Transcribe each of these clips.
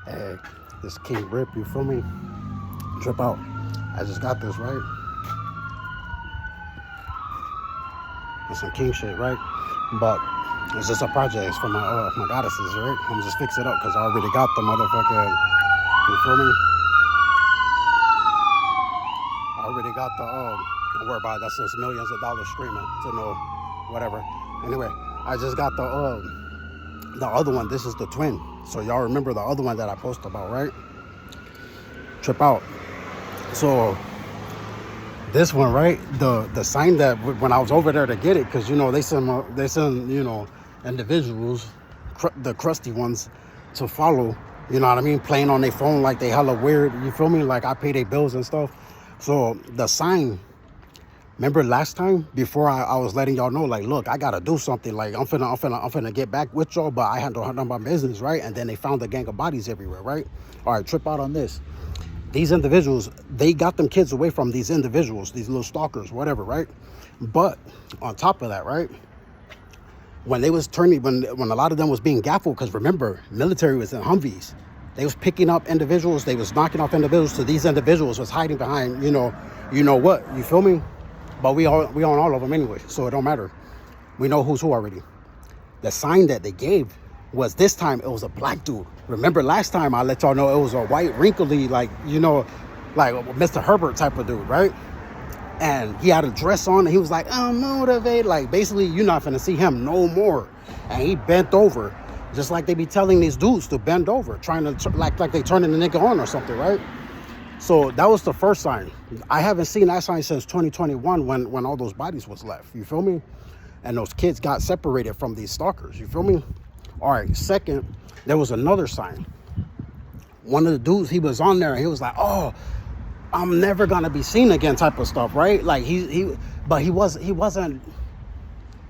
Hey, this King Rip, you feel me? Trip out. I just got this, right? It's some king shit, right? But it's just a project. It's for my goddesses, right? I'm just fix it up because I already got the motherfucker. You feel me? I already got the don't worry about it. That's just millions of dollars streaming to know whatever. Anyway, I just got the other one. This is the twin. So y'all remember the other one that I posted about, right? Trip out. So this one, right? The sign that when I was over there to get it, because you know they send individuals, the crusty ones, to follow. You know what I mean? Playing on their phone like they hella weird. You feel me? Like I pay their bills and stuff. So the sign. Remember last time before I was letting y'all know, like, look, I gotta do something. Like I'm finna get back with y'all, but I handle my business, right? And then they found a gang of bodies everywhere, right? All right, trip out on this. These individuals, they got them kids away from these individuals, these little stalkers, whatever, right? But on top of that, right? When they was turning, when a lot of them was being gaffled, because remember, military was in Humvees. They was picking up individuals, they was knocking off individuals, so these individuals was hiding behind, you know what, you feel me? But we own all of them anyway, so it don't matter. We know who's who already. The sign that they gave was this time it was a black dude. Remember last time I let y'all know it was a white, wrinkly, like Mr. Herbert type of dude, right? And he had a dress on and he was like, I'm motivated. Like basically you're not gonna see him no more. And he bent over, just like they be telling these dudes to bend over, trying to like they turning the nigga on or something, right? So that was the first sign. I haven't seen that sign since 2021 when all those bodies was left. You feel me? And those kids got separated from these stalkers. You feel me? All right. Second, there was another sign. One of the dudes, he was on there and he was like, oh, I'm never gonna be seen again type of stuff, right? Like he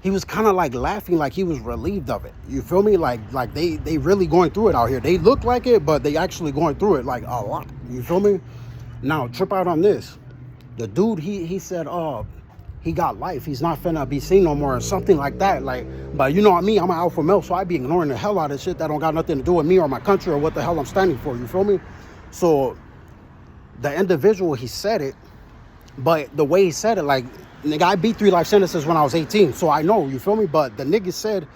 was kind of like laughing, like he was relieved of it. You feel me? Like they really going through it out here. They look like it, but they actually going through it like a lot. You feel me? Now, trip out on this. The dude, he said, he got life. He's not finna be seen no more or something like that. Like, but you know what I mean? I'm an alpha male, so I be ignoring the hell out of shit that don't got nothing to do with me or my country or what the hell I'm standing for. You feel me? So the individual, he said it, but the way he said it, like, nigga, I beat 3 life sentences when I was 18, so I know, you feel me? But the nigga said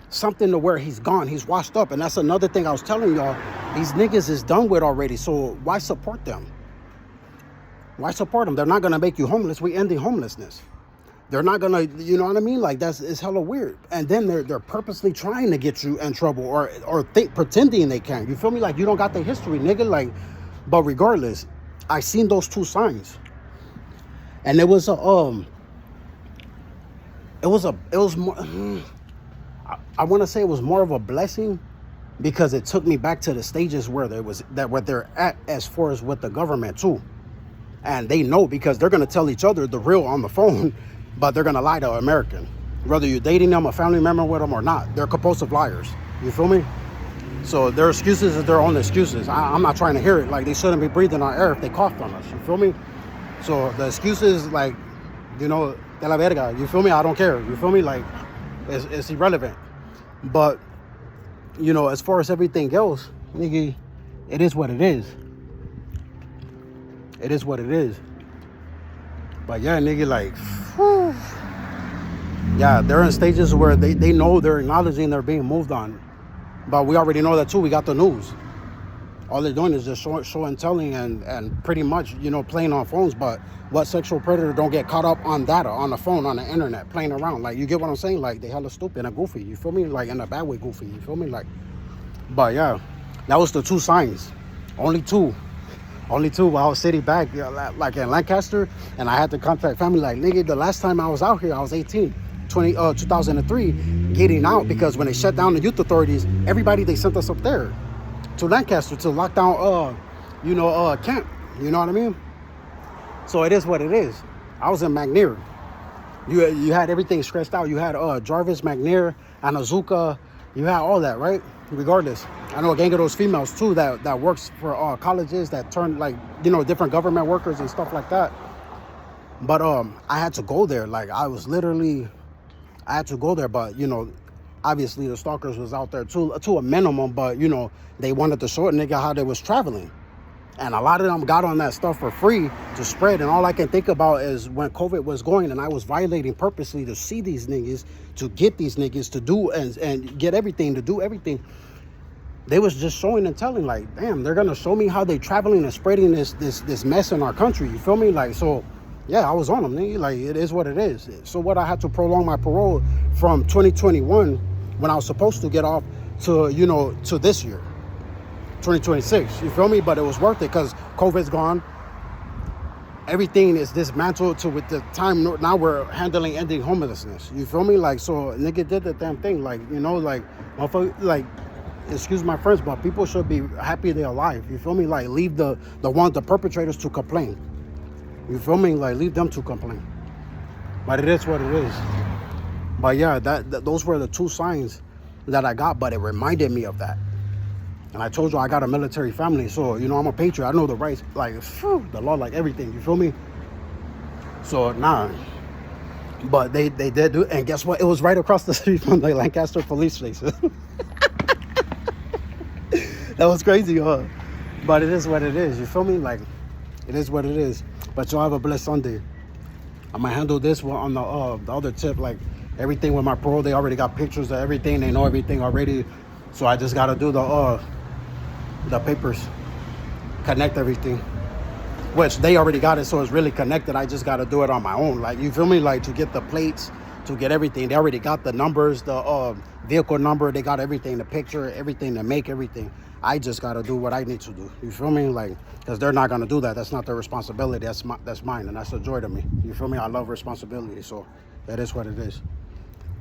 something to where he's gone, he's washed up, and that's another thing I was telling y'all. These niggas is done with already, so why support them? Why support them? They're not gonna make you homeless. We ending homelessness. They're not gonna, you know what I mean? Like it's hella weird. And then they're purposely trying to get you in trouble or pretending they can. You feel me? Like you don't got the history, nigga. Like, but regardless, I seen those 2 signs, and it was more. I want to say it was more of a blessing because it took me back to the stages where where they're at as far as with the government too. And they know because they're going to tell each other the real on the phone, but they're going to lie to an American. Whether you're dating them, a family member with them or not, they're compulsive liars. You feel me? So their excuses are their own excuses. I'm not trying to hear it. Like they shouldn't be breathing our air if they coughed on us. You feel me? So the excuses, like, de la verga. You feel me? I don't care. You feel me? Like, it's irrelevant. But, as far as everything else, nigga, it is what it is. It is what it is. But yeah, nigga, like, whew. Yeah, they're in stages where they know they're acknowledging they're being moved on. But we already know that too. We got the news. All they're doing is just show and telling and pretty much, playing on phones. But what sexual predator don't get caught up on data, on the phone, on the internet, playing around? Like, you get what I'm saying? Like, they hella stupid and goofy. You feel me? Like, in a bad way goofy. You feel me? Like, but yeah, that was the 2 signs. Only two while I was sitting back, like in Lancaster, and I had to contact family, like, nigga, the last time I was out here, I was 18, 2003, getting out, because when they shut down the youth authorities, everybody, they sent us up there to Lancaster to lock down, camp, you know what I mean? So it is what it is. I was in McNair. You had everything stretched out. You had Jarvis, McNair, Anazuka. You had all that, right? Regardless, I know a gang of those females too that works for colleges that turn different government workers and stuff like that. But I had to go there. Like I had to go there. But Obviously, the stalkers was out there to a minimum, but you know, they wanted to show a nigga how they was traveling. And a lot of them got on that stuff for free to spread. And all I can think about is when COVID was going and I was violating purposely to see these niggas, to get these niggas to do and get everything, to do everything. They was just showing and telling, like, damn, they're gonna show me how they traveling and spreading this mess in our country. You feel me? Like, so yeah, I was on them, nigga. Like, it is what it is. So what, I had to prolong my parole from 2021 when I was supposed to get off to, you know, to this year, 2026. You feel me? But it was worth it because COVID's gone. Everything is dismantled to with the time now we're handling ending homelessness. You feel me? Like, so nigga did the damn thing. Like, you know, like, motherfucker, like, excuse my friends, but people should be happy they're alive. You feel me? Like, leave the perpetrators to complain. You feel me? Like, leave them to complain. But it is what it is. But yeah, those were the two signs that I got, but it reminded me of that. And I told you I got a military family, so, you know, I'm a patriot. I know the rights, like, the law, like everything. You feel me? So, nah. But they did do it. And guess what? It was right across the street from the Lancaster police station. That was crazy, huh? But it is what it is. You feel me? Like, it is what it is. But y'all have a blessed Sunday. I'm going to handle this one on the other tip. Like, everything with my parole, they already got pictures of everything. They know everything already. So I just got to do the papers, connect everything, which they already got it, so it's really connected. I just got to do it on my own. Like, you feel me? Like, to get the plates, to get everything, they already got the numbers, the vehicle number, they got everything, the picture, everything, to make everything. I just got to do what I need to do. You feel me? Like, because they're not going to do that. That's not their responsibility. That's mine, and that's a joy to me. You feel me? I love responsibility, so that is what it is.